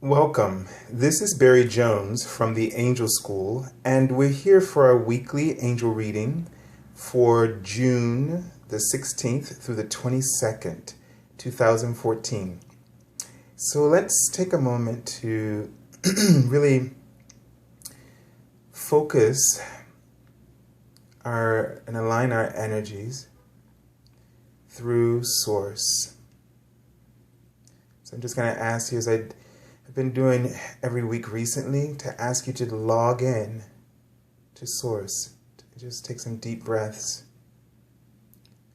Welcome. This is Barry Jones from the Angel School, and we're here for our weekly angel reading for June the 16th through the 22nd, 2014. So let's take a moment to really focus and align our energies through Source. So I'm just going to ask you, as I've been doing every week recently, to ask you to log in to Source. To just take some deep breaths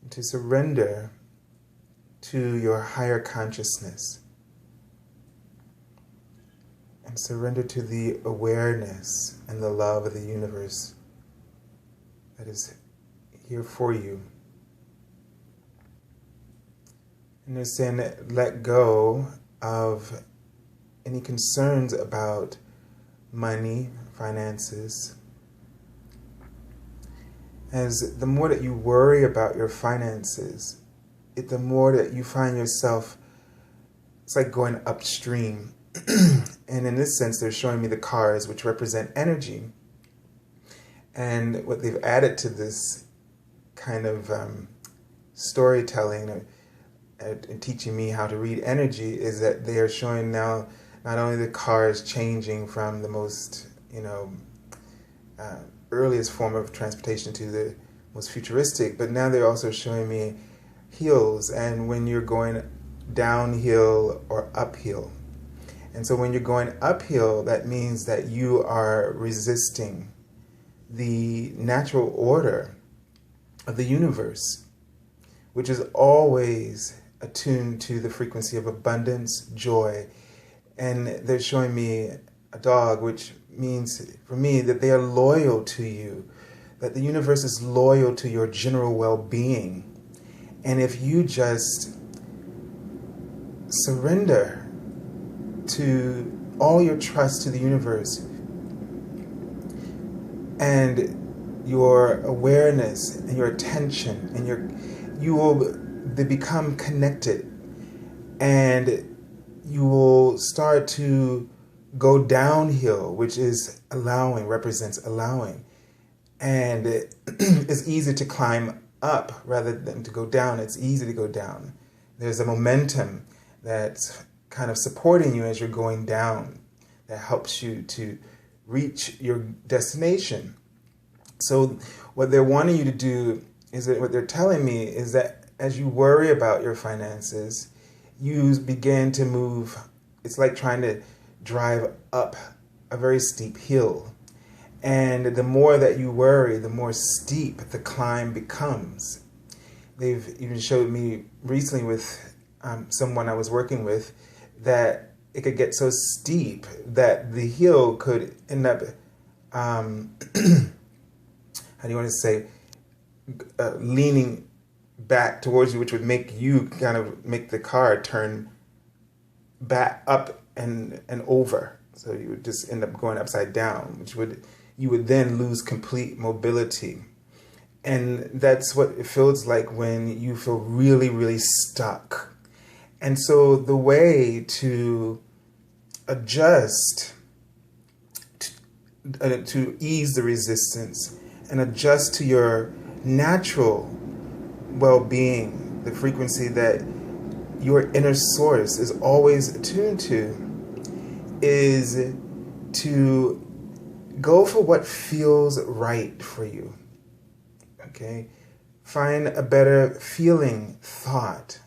and to surrender to your higher consciousness and surrender to the awareness and the love of the universe that is here for you. And just then let go of any concerns about money, finances. As the more that you worry about your finances, the more that you find yourself, it's like going upstream. And in this sense, they're showing me the cars, which represent energy. And what they've added to this kind of storytelling and teaching me how to read energy is that they are showing now not only the cars changing from the most, earliest form of transportation to the most futuristic, but now they're also showing me hills and when you're going downhill or uphill. And so when you're going uphill, that means that you are resisting the natural order of the universe, which is always attuned to the frequency of abundance, joy. And they're showing me a dog, which means for me that they are loyal to you, that the universe is loyal to your general well-being. And if you just surrender to all your trust to the universe and your awareness and your attention and they become connected, and you will start to go downhill, which is represents allowing. And it's easy to climb up rather than to go down. It's easy to go down. There's a momentum that's kind of supporting you as you're going down that helps you to reach your destination. So what they're wanting you to do is that what they're telling me is that as you worry about your finances, you begin to move. It's like trying to drive up a very steep hill. And the more that you worry, the more steep the climb becomes. They've even showed me recently with someone I was working with that it could get so steep that the hill could end up, how do you want to say, leaning back towards you, which would make the car turn back up and over. So you would just end up going upside down, you would then lose complete mobility. And that's what it feels like when you feel really, really stuck. And so the way to adjust, to ease the resistance and adjust to your natural well-being, the frequency that your inner source is always attuned to, is to go for what feels right for you. Okay? Find a better feeling thought.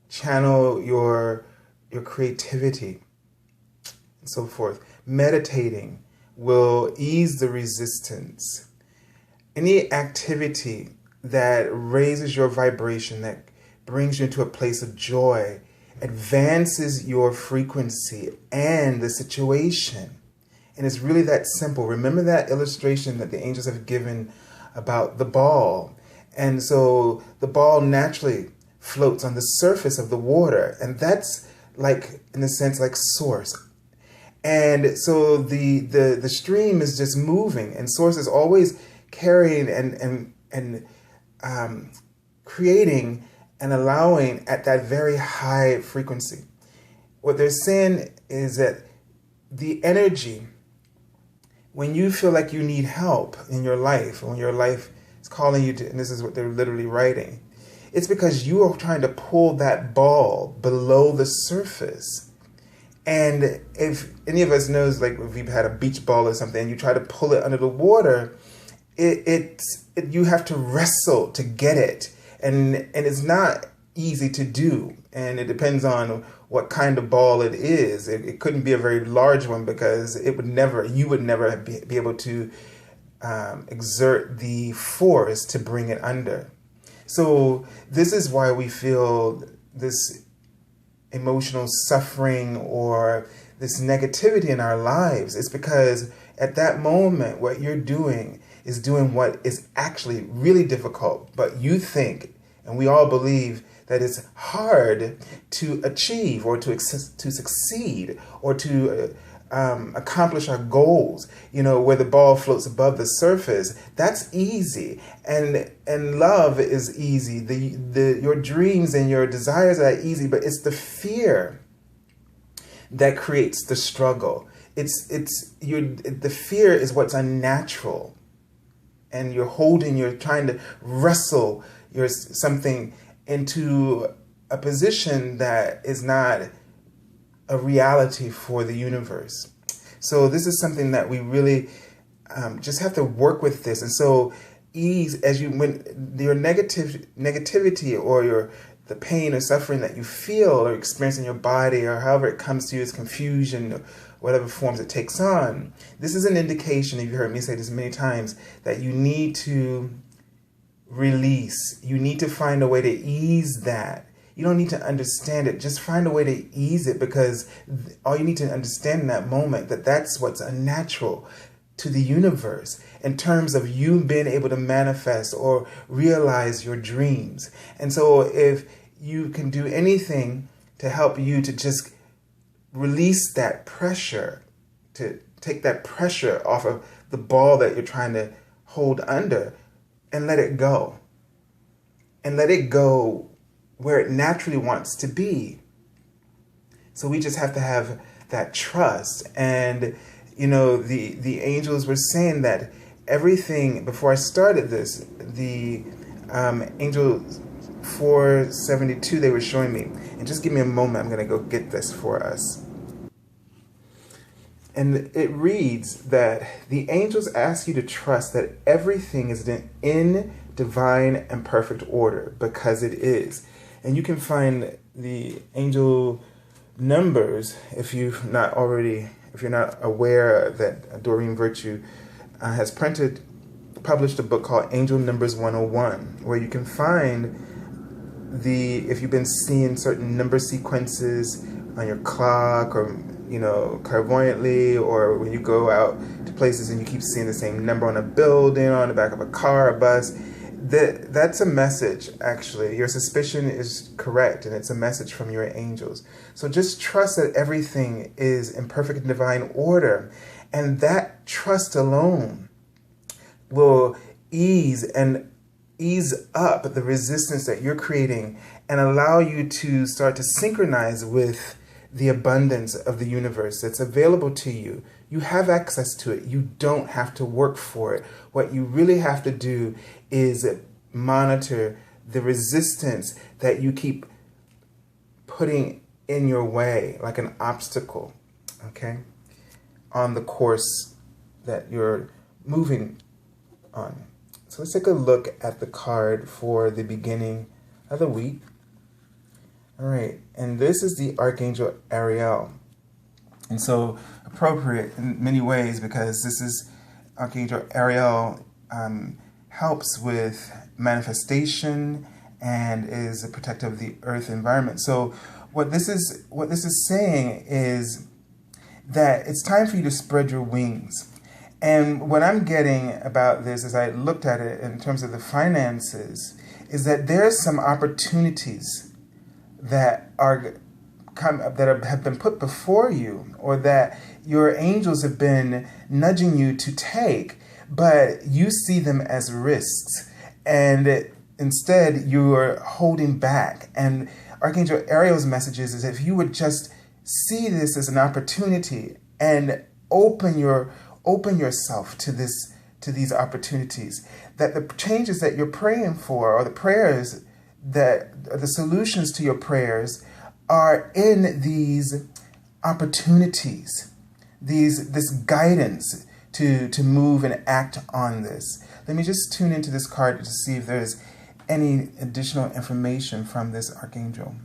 Channel your creativity and so forth. Meditating will ease the resistance. Any activity that raises your vibration, that brings you into a place of joy, advances your frequency and the situation. And it's really that simple. Remember that illustration that the angels have given about the ball. And so the ball naturally floats on the surface of the water. And that's like, in a sense, like source. And so the stream is just moving, and source is always carrying and creating and allowing at that very high frequency. what they're saying is that the energy, when you feel like you need help in your life, when your life is calling you to, and this is what they're literally writing, it's because you are trying to pull that ball below the surface. And if any of us knows, like if you've had a beach ball or something, and you try to pull it under the water, you have to wrestle to get it. And it's not easy to do. And it depends on what kind of ball it is. It couldn't be a very large one, because you would never be able to exert the force to bring it under. So this is why we feel this emotional suffering or this negativity in our lives. It's because at that moment, what you're doing is doing what is actually really difficult, but you think, and we all believe, that it's hard to achieve or to succeed or to accomplish our goals, where the ball floats above the surface. That's easy. And love is easy. Your dreams and your desires are easy, but it's the fear that creates the struggle. The fear is what's unnatural. And you're trying to wrestle something into a position that is not a reality for the universe. So this is something that we really just have to work with this. And so ease, when your negativity or the pain or suffering that you feel or experience in your body, or however it comes to you as confusion, or whatever forms it takes on, this is an indication, if you heard me say this many times, that you need to release. You need to find a way to ease that. You don't need to understand it. Just find a way to ease it, because all you need to understand in that moment, that's what's unnatural to the universe in terms of you being able to manifest or realize your dreams. And so if you can do anything to help you to just release that pressure, to take that pressure off of the ball that you're trying to hold under, and let it go. And let it go where it naturally wants to be. So we just have to have that trust. And, the angels were saying that everything, before I started this, the angel 472, they were showing me. And just give me a moment, I'm going to go get this for us. And it reads that the angels ask you to trust that everything is in divine and perfect order, because it is. And you can find the angel numbers if you're not aware that Doreen Virtue has published a book called Angel Numbers 101, where you can find if you've been seeing certain number sequences on your clock, or clairvoyantly, or when you go out to places and you keep seeing the same number on a building, or on the back of a car, a bus, that's a message, actually. Your suspicion is correct, and it's a message from your angels. So just trust that everything is in perfect and divine order, and that trust alone will ease up the resistance that you're creating, and allow you to start to synchronize with the abundance of the universe that's available to you. You have access to it. You don't have to work for it. What you really have to do is monitor the resistance that you keep putting in your way, like an obstacle, okay, on the course that you're moving on. So let's take a look at the card for the beginning of the week. All right, and this is the Archangel Ariel. And so appropriate in many ways, because this is Archangel Ariel helps with manifestation and is a protector of the earth environment. So what this is saying is that it's time for you to spread your wings. And what I'm getting about this, as I looked at it in terms of the finances, is that there's some opportunities that have been put before you, or that your angels have been nudging you to take, but you see them as risks, and instead you are holding back. And Archangel Ariel's message is if you would just see this as an opportunity and open yourself to these opportunities. That the changes that you're praying for, or the prayers the solutions to your prayers, are in these opportunities, this guidance to move and act on this. Let me just tune into this card to see if there's any additional information from this archangel.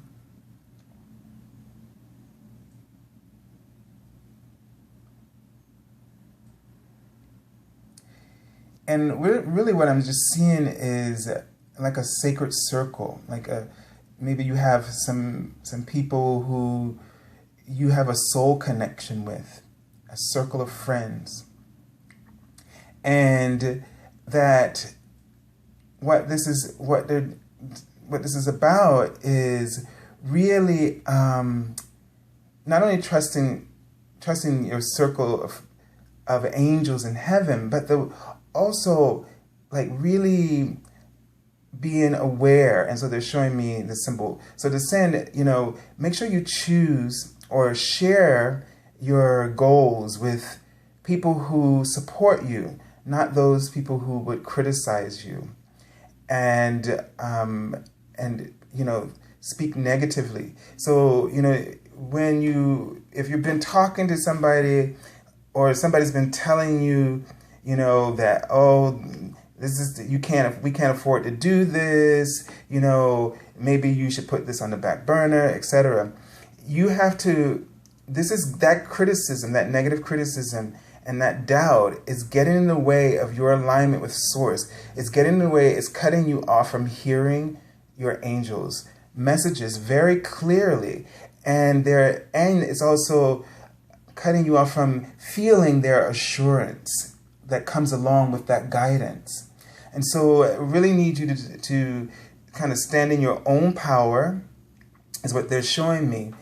And really what I'm just seeing is like a sacred circle, maybe you have some people who you have a soul connection with, a circle of friends. And that what this is about is really not only trusting your circle of angels in heaven, but also like really being aware. And so they're showing me the symbol. So to send, make sure you choose or share your goals with people who support you, not those people who would criticize you and speak negatively. So, if you've been talking to somebody, or somebody's been telling you, that, oh, we can't afford to do this, maybe you should put this on the back burner, etc. You have to, this is that criticism, that negative criticism, and that doubt is getting in the way of your alignment with Source. It's getting in the way, it's cutting you off from hearing your angels' messages very clearly. And it's also cutting you off from feeling their assurance that comes along with that guidance. And so I really need you to kind of stand in your own power, is what they're showing me.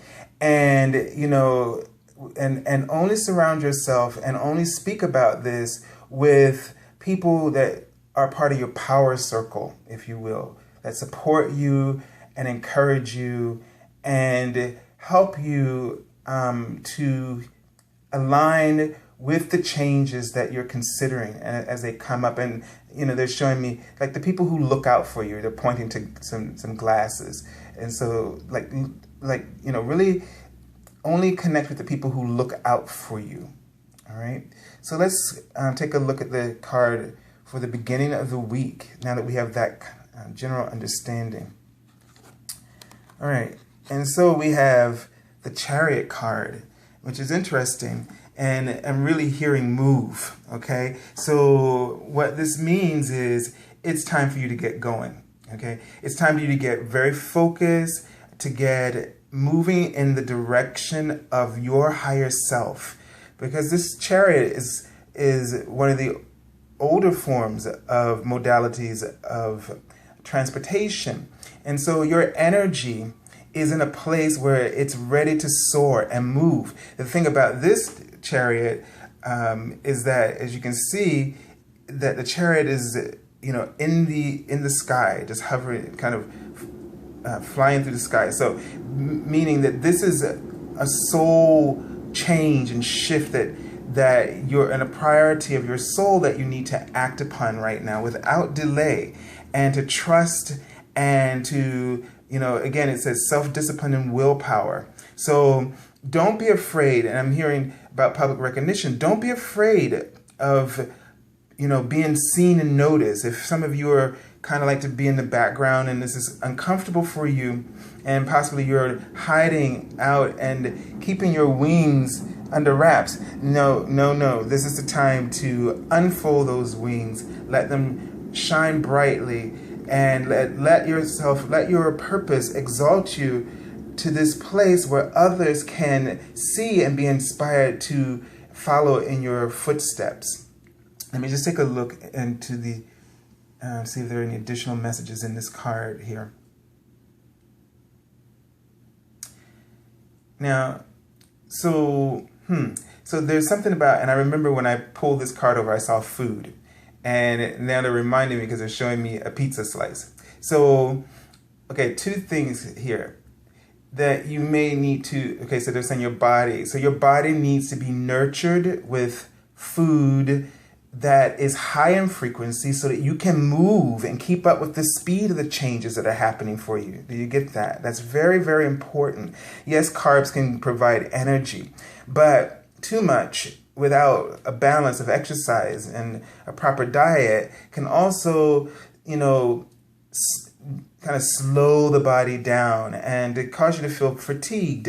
And, and only surround yourself and only speak about this with people that are part of your power circle, if you will, that support you and encourage you and help you to align with the changes that you're considering as they come up. And, they're showing me like the people who look out for you, they're pointing to some glasses. And so really only connect with the people who look out for you. All right. So let's take a look at the card for the beginning of the week, now that we have that general understanding. All right. And so we have the Chariot card, which is interesting. And I'm really hearing move, okay? So what this means is it's time for you to get going, okay? It's time for you to get very focused, to get moving in the direction of your higher self. Because this Chariot is one of the older forms of modalities of transportation. And so your energy is in a place where it's ready to soar and move. The thing about this Chariot is that, as you can see, that the Chariot is in the sky, just hovering, kind of flying through the sky. So meaning that this is a soul change and shift that you're in a priority of your soul that you need to act upon right now without delay, and to trust and to again, it says self-discipline and willpower. So don't be afraid, and I'm hearing about public recognition. Don't be afraid of, being seen and noticed. If some of you are kind of like to be in the background and this is uncomfortable for you, and possibly you're hiding out and keeping your wings under wraps, no. This is the time to unfold those wings. Let them shine brightly, and let your purpose exalt you to this place where others can see and be inspired to follow in your footsteps. Let me just take a look into see if there are any additional messages in this card here. Now, so there's something about, and I remember when I pulled this card over, I saw food. And now they're reminding me because they're showing me a pizza slice. So, okay, two things here. that you may need to, okay, so they're saying your body. So your body needs to be nurtured with food that is high in frequency so that you can move and keep up with the speed of the changes that are happening for you. Do you get that? That's very, very important. Yes, carbs can provide energy, but too much without a balance of exercise and a proper diet can also, kind of slow the body down, and it causes you to feel fatigued,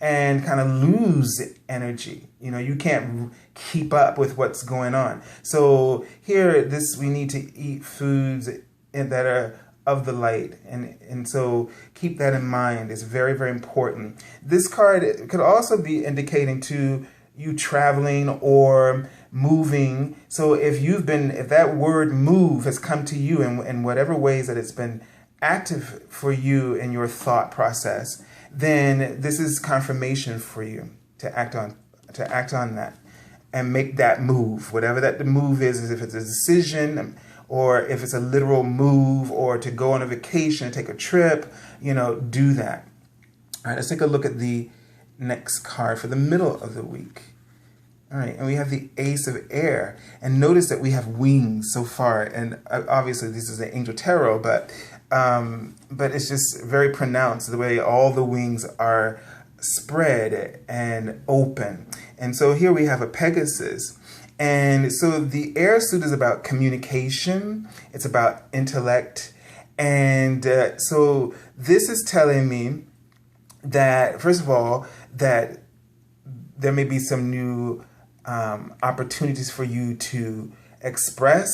and kind of lose energy. You can't keep up with what's going on. So here, we need to eat foods that are of the light, and so keep that in mind. It's very, very important. This card could also be indicating to you traveling or moving. So if that word move has come to you in whatever ways that it's been active for you in your thought process, then this is confirmation for you to act on that and make that move, whatever that move is if it's a decision or if it's a literal move or to go on a vacation, take a trip, do that. All right, let's take a look at the next card for the middle of the week. All right, and we have the Ace of Air. And notice that we have wings so far. And obviously this is an Angel Tarot, but it's just very pronounced the way all the wings are spread and open. And so here we have a Pegasus. And so the air suit is about communication. It's about intellect. And so this is telling me that, first of all, that there may be some new opportunities for you to express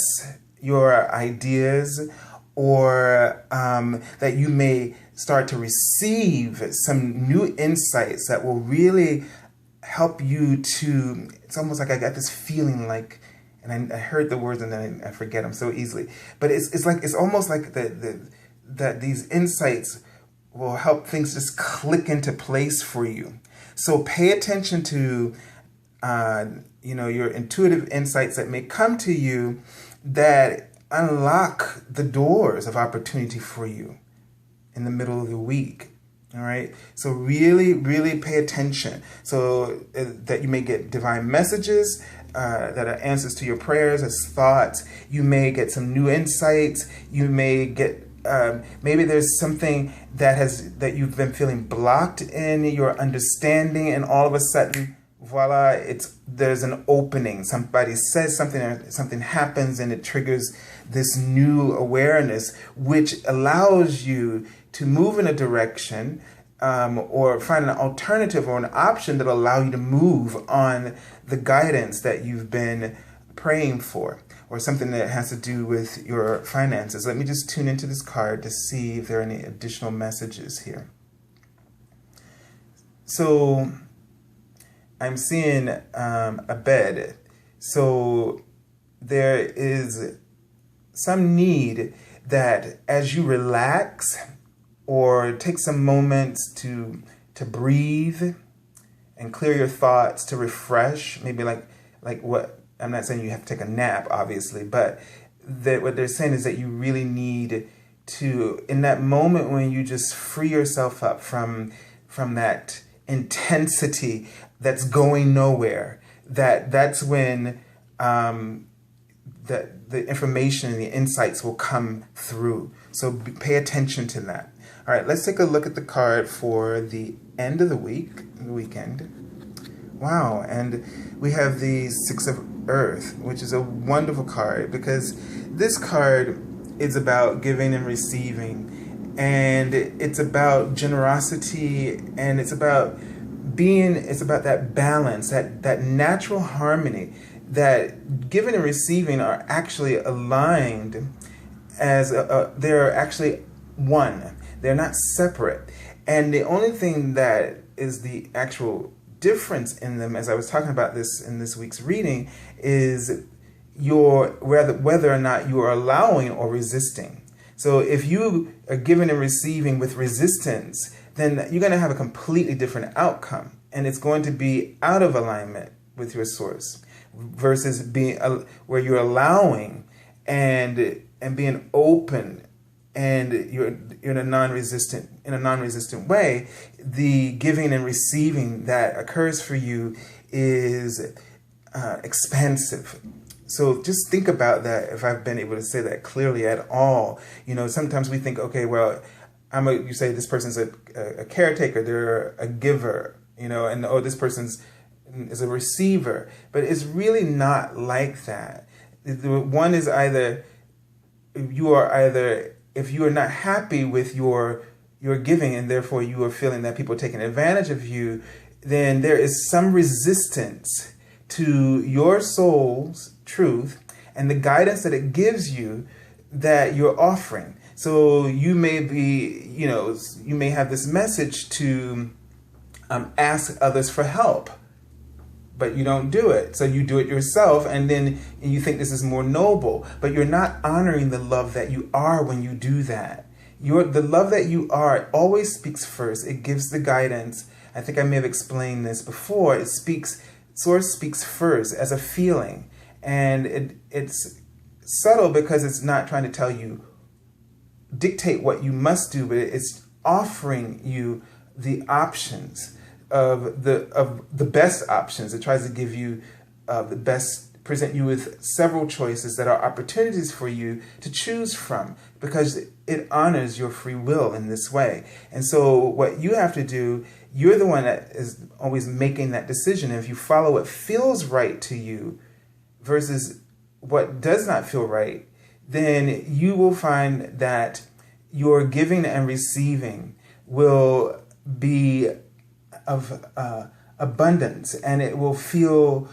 your ideas, or that you may start to receive some new insights that will really help you to, it's almost like I got this feeling like, and I heard the words and then I forget them so easily, but it's almost like that these insights will help things just click into place for you. So pay attention to your intuitive insights that may come to you that unlock the doors of opportunity for you in the middle of the week. All right. So really, really pay attention so that you may get divine messages that are answers to your prayers as thoughts. You may get some new insights. You may get maybe there's something that you've been feeling blocked in your understanding, and all of a sudden, voila, there's an opening. Somebody says something, or something happens, and it triggers this new awareness, which allows you to move in a direction or find an alternative or an option that will allow you to move on the guidance that you've been praying for, or something that has to do with your finances. Let me just tune into this card to see if there are any additional messages here. So I'm seeing a bed. So there is some need that as you relax or take some moments to breathe and clear your thoughts, to refresh, maybe like what, I'm not saying you have to take a nap, obviously, but that what they're saying is that you really need to, in that moment when you just free yourself up from that intensity that's going nowhere, that's when the information and the insights will come through. So pay attention to that. All right, let's take a look at the card for the end of the weekend. Wow, and we have the Six of Earth, which is a wonderful card because this card is about giving and receiving, and it's about generosity, and it's about that balance, that natural harmony, that giving and receiving are actually aligned as they're actually one. They're not separate. And the only thing that is the actual difference in them, as I was talking about this in this week's reading, is whether or not you are allowing or resisting. So if you are giving and receiving with resistance, then you're going to have a completely different outcome, and it's going to be out of alignment with your source, versus being where you're allowing and being open, and you're in a non-resistant in a non-resistant way, the giving and receiving that occurs for you is expansive. So just think about that, if I've been able to say that clearly at all. Sometimes we think, okay, well, you say this person's a caretaker, they're a giver, and this person's is a receiver. But it's really not like that. One is if you are not happy with your giving, and therefore you are feeling that people are taking advantage of you, then there is some resistance to your soul's truth and the guidance that it gives you that you're offering. So you may be, you may have this message to ask others for help, but you don't do it. So you do it yourself, and then you think this is more noble, but you're not honoring the love that you are when you do that. The love that you are always speaks first. It gives the guidance. I think I may have explained this before. Source speaks first as a feeling, and it's subtle because it's not trying to dictate what you must do, but it's offering you the options of the best options. It tries to give you the best, present you with several choices that are opportunities for you to choose from, because it honors your free will in this way. And so what you have to do, you're the one that is always making that decision. If you follow what feels right to you versus what does not feel right, then you will find that your giving and receiving will be of abundance, and it will feel,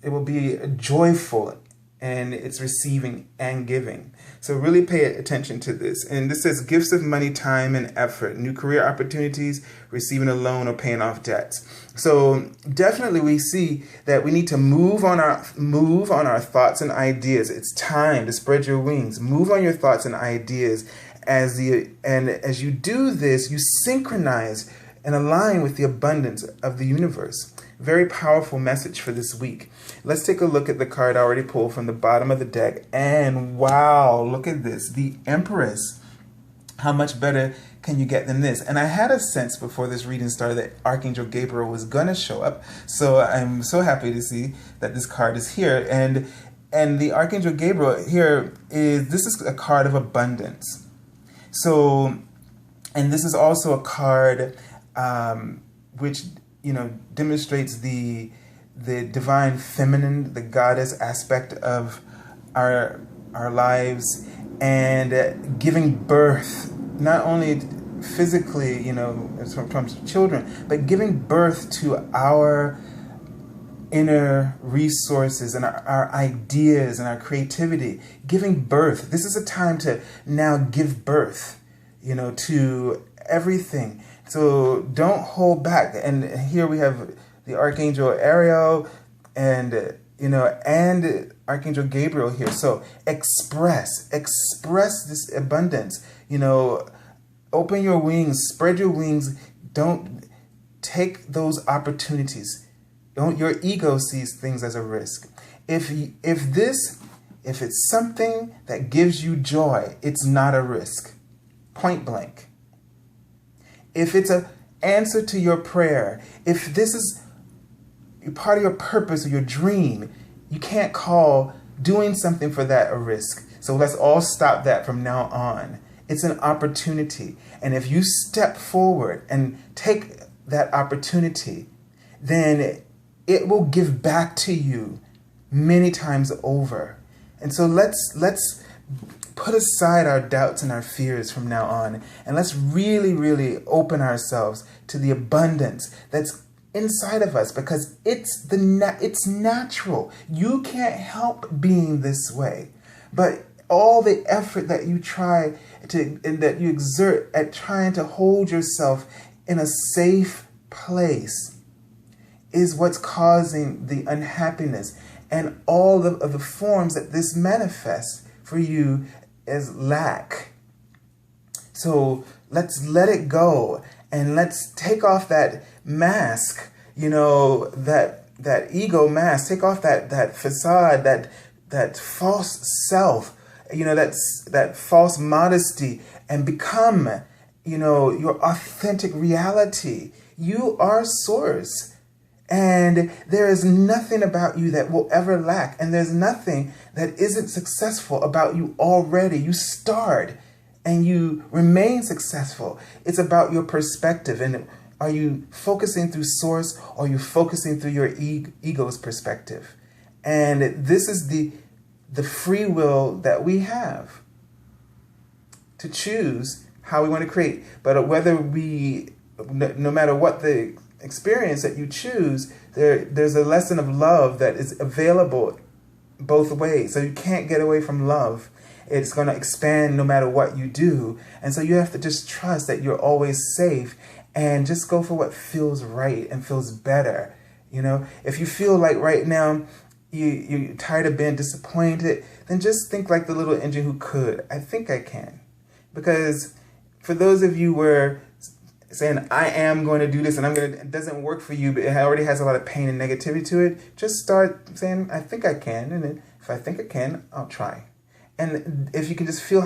it will be joyful, and it's receiving and giving. So really pay attention to this. And this says gifts of money, time, and effort, new career opportunities, receiving a loan, or paying off debts. So definitely we see that we need to move on our thoughts and ideas. It's time to spread your wings. Move on your thoughts and ideas. As you do this, you synchronize and align with the abundance of the universe. Very powerful message for this week. Let's take a look at the card I already pulled from the bottom of the deck. And wow, look at this. The Empress. How much better can you get than this? And I had a sense before this reading started that Archangel Gabriel was going to show up. So I'm so happy to see that this card is here. And the Archangel Gabriel here this is a card of abundance. So, and this is also a card which demonstrates the divine feminine, the goddess aspect of our lives, and giving birth, not only physically, from children, but giving birth to our inner resources and our ideas and our creativity. Giving birth. This is a time to now give birth, to everything. So don't hold back. And here we have the Archangel Ariel and Archangel Gabriel here. So express this abundance. Open your wings, spread your wings. Don't take those opportunities. Your ego sees things as a risk. If it's something that gives you joy, it's not a risk. Point blank. If it's an answer to your prayer, if this is part of your purpose or your dream, you can't call doing something for that a risk. So let's all stop that from now on. It's an opportunity. And if you step forward and take that opportunity, then it will give back to you many times over. And so let's put aside our doubts and our fears from now on, and let's really, really open ourselves to the abundance that's inside of us, because it's natural. You can't help being this way, but all the effort that you try to and that you exert at trying to hold yourself in a safe place is what's causing the unhappiness and all of the forms that this manifests for you as lack. So let's let it go, and let's take off that mask, that ego mask. Take off that facade, that false self, that false modesty, and become your authentic reality. You are source. And there is nothing about you that will ever lack. And there's nothing that isn't successful about you already. You start and you remain successful. It's about your perspective. And are you focusing through source, or are you focusing through your ego's perspective? And this is the free will that we have to choose how we want to create. But no matter what the experience that you choose, there's a lesson of love that is available both ways. So you can't get away from love. It's going to expand no matter what you do. And so you have to just trust that you're always safe and just go for what feels right and feels better. If you feel like right now you're tired of being disappointed, then just think like the little engine who could. I think I can. Because for those of you where saying, I am going to do this, and it doesn't work for you, but it already has a lot of pain and negativity to it, just start saying, I think I can. And then if I think I can, I'll try. And if you can just feel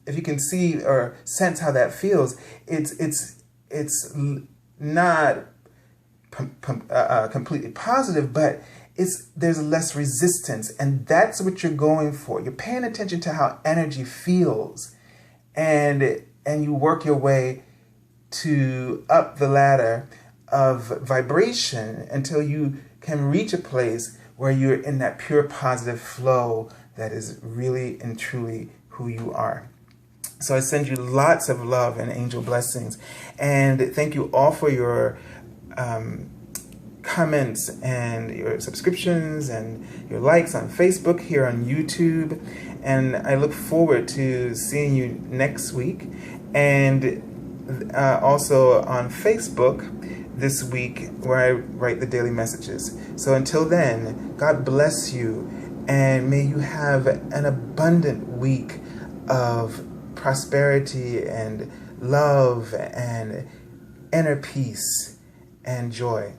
if you can see or sense how that feels, it's not completely positive, but there's less resistance. And that's what you're going for. You're paying attention to how energy feels, and you work your way to up the ladder of vibration until you can reach a place where you're in that pure positive flow that is really and truly who you are. So I send you lots of love and angel blessings. And thank you all for your comments and your subscriptions and your likes on Facebook, here on YouTube. And I look forward to seeing you next week. And also on Facebook this week, where I write the daily messages. So until then, God bless you, and may you have an abundant week of prosperity and love and inner peace and joy.